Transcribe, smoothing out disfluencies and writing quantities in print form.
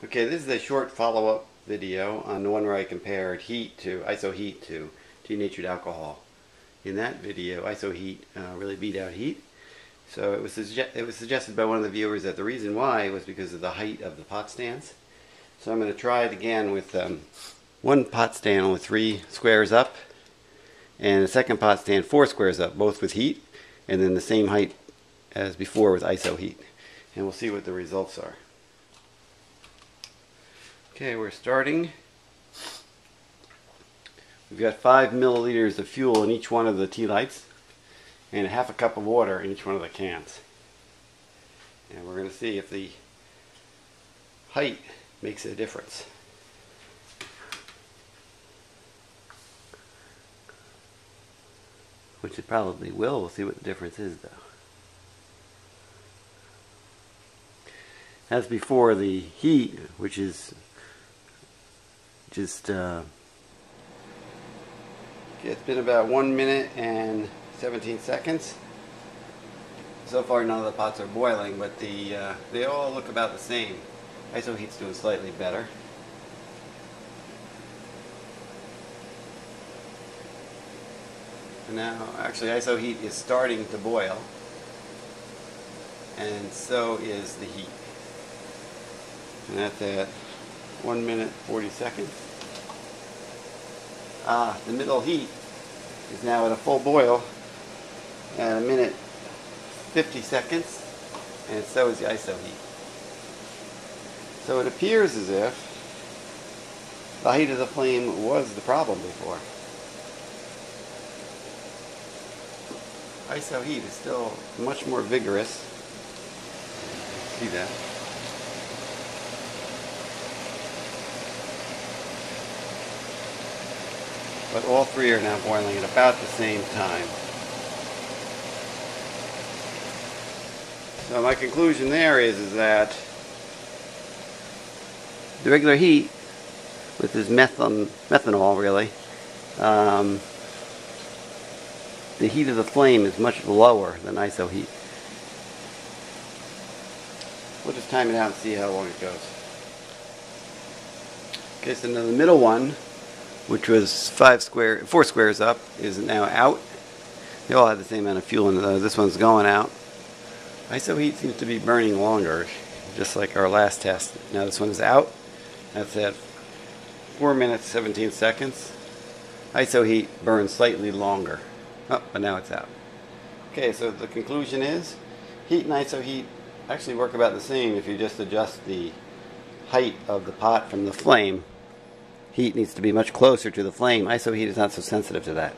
Okay, this is a short follow-up video on the one where I compared ISO-HEET to denatured alcohol. In that video, ISO-HEET really beat out heat. So it was suggested by one of the viewers that the reason why was because of the height of the pot stands. So I'm going to try it again with one pot stand with 3 squares up, and the second pot stand 4 squares up, both with heat, and then the same height as before with ISO-HEET. And we'll see what the results are. Okay, we're starting. We've got 5 milliliters of fuel in each one of the tea lights and a half a cup of water in each one of the cans. And we're going to see if the height makes a difference. Which it probably will. We'll see what the difference is though. As before, the heat, which is just it's been about 1 minute and 17 seconds. So far none of the pots are boiling, but they all look about the same. ISO-HEET's doing slightly better. And now actually ISO-HEET is starting to boil, and so is the heat. And that's at 1 minute 40 seconds. The middle heat is now at a full boil at 1 minute 50 seconds, and so is the ISO-HEET. So it appears as if the height of the flame was the problem before. ISO-HEET is still much more vigorous. See that? But all 3 are now boiling at about the same time. So my conclusion there is that the regular heat, with this methanol really, the heat of the flame is much lower than ISO-HEET. We'll just time it out and see how long it goes. Okay, so now the middle one, which was 4 squares up, is now out. They all have the same amount of fuel in it, though. This one's going out. ISO-HEET seems to be burning longer, just like our last test. Now this one's out. That's at 4 minutes 17 seconds. ISO-HEET burns slightly longer. Oh, but now it's out. Okay, so the conclusion is heat and ISO-HEET actually work about the same if you just adjust the height of the pot from the flame. Heat needs to be much closer to the flame. ISO-HEET is not so sensitive to that.